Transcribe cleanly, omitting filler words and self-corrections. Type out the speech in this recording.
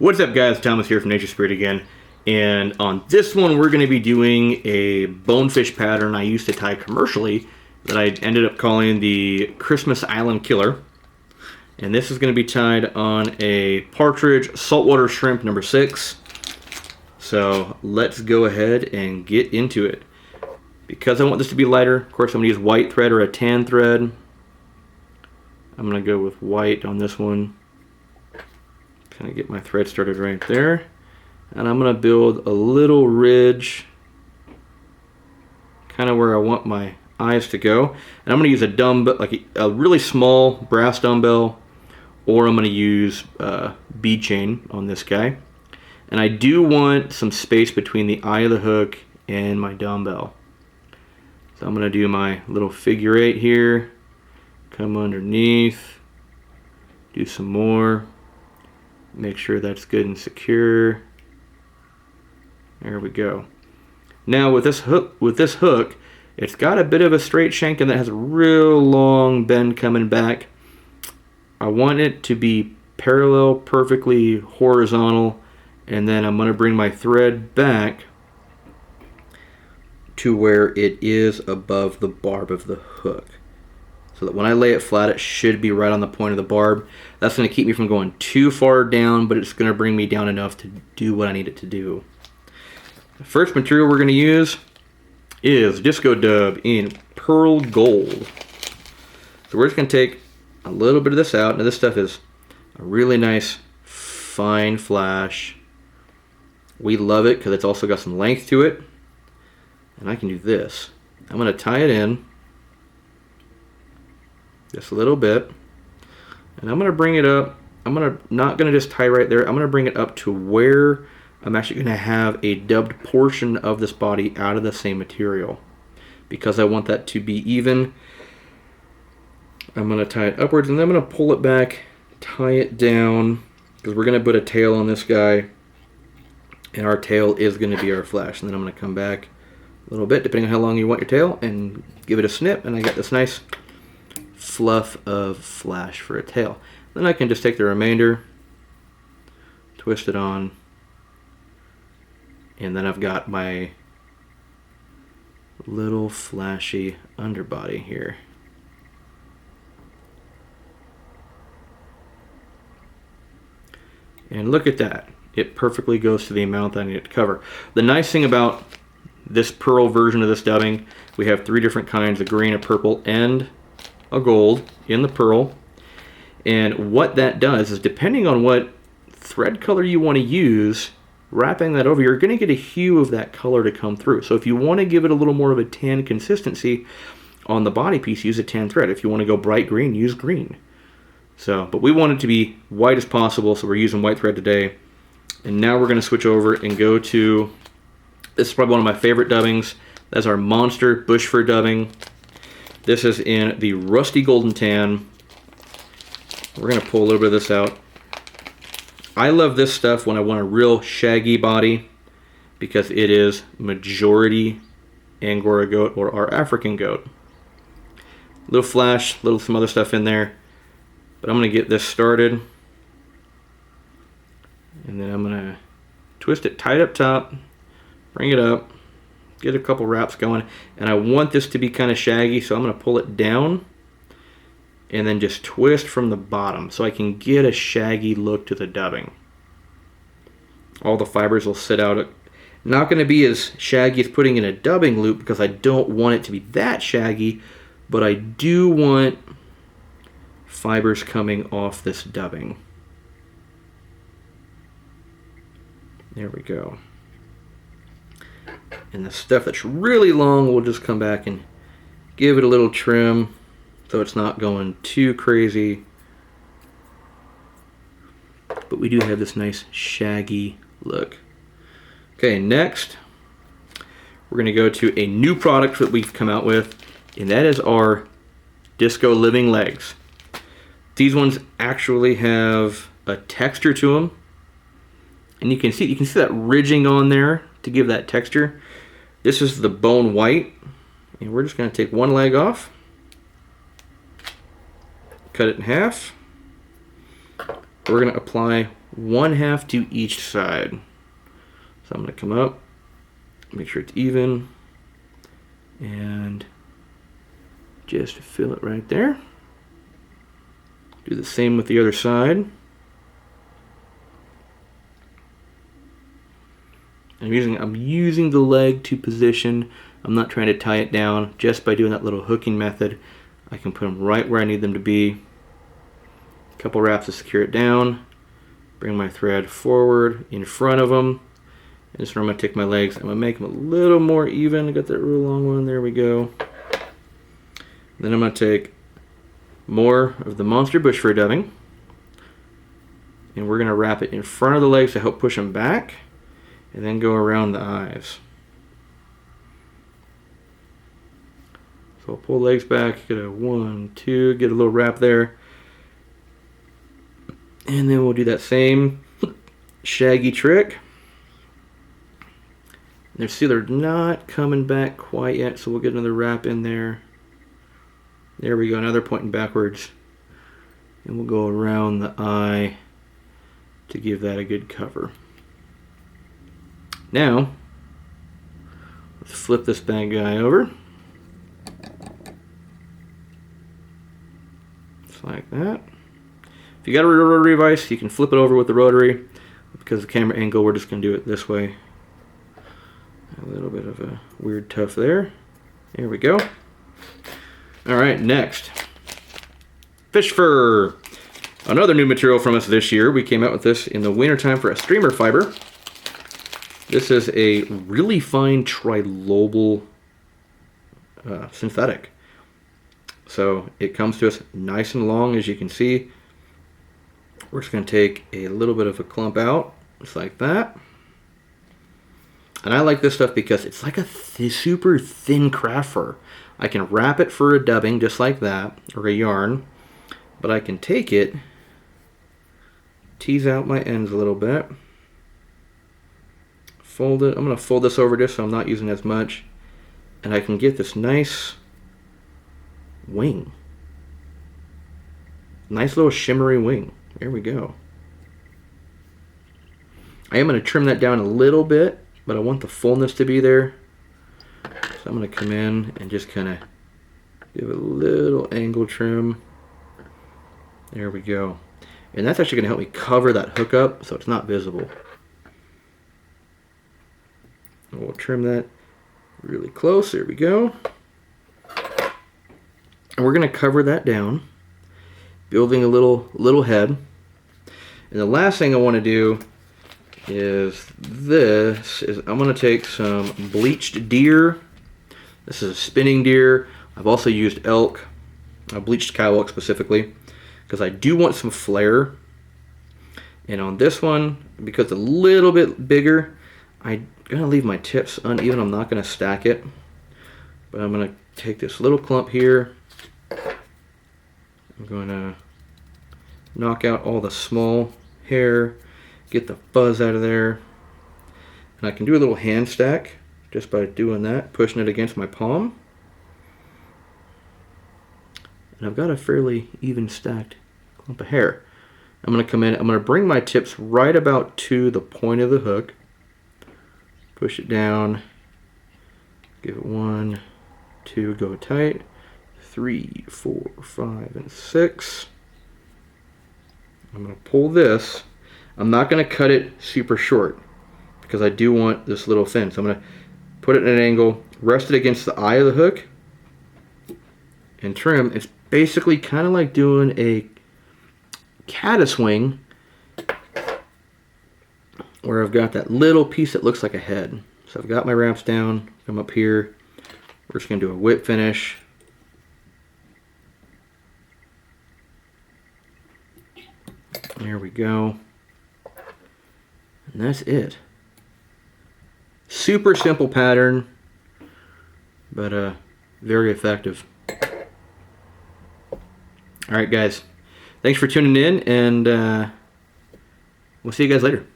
What's up, guys? Thomas here from Nature Spirit again. And on this one, we're going to be doing a bonefish pattern I used to tie commercially that I ended up calling the Christmas Island Killer. And this is going to be tied on a partridge saltwater shrimp number 6. So let's go ahead and get into it. Because I want this to be lighter, of course I'm going to use white thread or a tan thread. I'm going to go with white on this one. Kind of get my thread started right there, and I'm going to build a little ridge kind of where I want my eyes to go. And I'm going to use a dumbbell, like a really small brass dumbbell, or I'm going to use bead chain on this guy. And I do want some space between the eye of the hook and my dumbbell. So I'm going to do my little figure 8 here, come underneath, do some more. Make sure that's good and secure. There we go. Now with this hook, it's got a bit of a straight shank and that has a real long bend coming back. I want it to be parallel, perfectly horizontal, and then I'm going to bring my thread back to where it is above the barb of the hook. So that when I lay it flat, it should be right on the point of the barb. That's going to keep me from going too far down, but it's going to bring me down enough to do what I need it to do. The first material we're going to use is Disco Dub in Pearl Gold. So we're just going to take a little bit of this out. Now this stuff is a really nice fine flash. We love it because it's also got some length to it. And I can do this. I'm going to tie it in just a little bit, and I'm going to bring it up. Not going to just tie right there. I'm going to bring it up to where I'm actually going to have a dubbed portion of this body out of the same material, because I want that to be even. I'm going to tie it upwards, and then I'm going to pull it back, tie it down, because we're going to put a tail on this guy, and our tail is going to be our flash. And then I'm going to come back a little bit, depending on how long you want your tail, and give it a snip, and I got this nice fluff of flash for a tail. Then I can just take the remainder, twist it on, and then I've got my little flashy underbody here. And look at that. It perfectly goes to the amount that I need it to cover. The nice thing about this pearl version of this dubbing, we have 3 different kinds, a green, a purple, and a gold in the pearl. And what that does is, depending on what thread color you want to use, wrapping that over, you're going to get a hue of that color to come through. So if you want to give it a little more of a tan consistency on the body piece, use a tan thread. If you want to go bright green, use green. So, but we want it to be white as possible, so we're using white thread today. And now we're going to switch over and go to, this is probably one of my favorite dubbings. That's our monster bush fur dubbing. This is in the rusty golden tan. We're going to pull a little bit of this out. I love this stuff when I want a real shaggy body, because it is majority Angora goat or our African goat. Little flash, some other stuff in there. But I'm going to get this started. And then I'm going to twist it tight up top, bring it up, get a couple wraps going, and I want this to be kind of shaggy, so I'm going to pull it down and then just twist from the bottom so I can get a shaggy look to the dubbing. All the fibers will sit out. Not going to be as shaggy as putting in a dubbing loop, because I don't want it to be that shaggy, but I do want fibers coming off this dubbing. There we go. And the stuff that's really long, we'll just come back and give it a little trim so it's not going too crazy. But we do have this nice shaggy look. Okay, next we're going to go to a new product that we've come out with, and that is our Disco Living Legs. These ones actually have a texture to them, and you can see that ridging on there to give that texture. This is the bone white, and we're just going to take one leg off, cut it in half. We're going to apply 1/2 to each side. So I'm going to come up, make sure it's even, and just fill it right there. Do the same with the other side. I'm using the leg to position. I'm not trying to tie it down. Just by doing that little hooking method, I can put them right where I need them to be. A couple wraps to secure it down. Bring my thread forward in front of them. And just remember, I'm going to take my legs. I'm going to make them a little more even. I got that real long one. There we go. Then I'm going to take more of the monster bush fur dubbing. And we're going to wrap it in front of the legs to help push them back. And then go around the eyes. So I'll pull legs back, get a 1, 2, get a little wrap there. And then we'll do that same shaggy trick. And see, they're not coming back quite yet, so we'll get another wrap in there. There we go, now they're pointing backwards. And we'll go around the eye to give that a good cover. Now, let's flip this bad guy over. Just like that. If you got a rotary device, you can flip it over with the rotary. Because of the camera angle, we're just going to do it this way. A little bit of a weird tuft there. There we go. Alright, next. Fish fur. Another new material from us this year. We came out with this in the wintertime for a streamer fiber. This is a really fine trilobal synthetic. So it comes to us nice and long, as you can see. We're just going to take a little bit of a clump out, just like that. And I like this stuff because it's like a super thin craft fur. I can wrap it for a dubbing just like that, or a yarn. But I can take it, tease out my ends a little bit. Fold it. I'm going to fold this over just so I'm not using as much. And I can get this nice wing. Nice little shimmery wing. There we go. I am going to trim that down a little bit, but I want the fullness to be there. So I'm going to come in and just kind of give it a little angle trim. There we go. And that's actually going to help me cover that hook up so it's not visible. We'll trim that really close. There we go. And we're going to cover that down, building a little head. And the last thing I want to do is I'm going to take some bleached deer. This is a spinning deer. I've also used elk, bleached cow elk specifically, because I do want some flare. And on this one, because it's a little bit bigger, I'm going to leave my tips uneven. I'm not going to stack it. But I'm going to take this little clump here. I'm going to knock out all the small hair, get the fuzz out of there. And I can do a little hand stack just by doing that, pushing it against my palm. And I've got a fairly even stacked clump of hair. I'm going to come in, I'm going to bring my tips right about to the point of the hook. Push it down, give it 1, 2, go tight, 3, 4, 5, and 6. I'm going to pull this. I'm not going to cut it super short because I do want this little fin. So I'm going to put it at an angle, rest it against the eye of the hook, and trim. It's basically kind of like doing a caddis wing, where I've got that little piece that looks like a head. So I've got my wraps down, come up here, we're just going to do a whip finish. There we go. And that's it. Super simple pattern, but very effective. Alright guys, thanks for tuning in, and we'll see you guys later.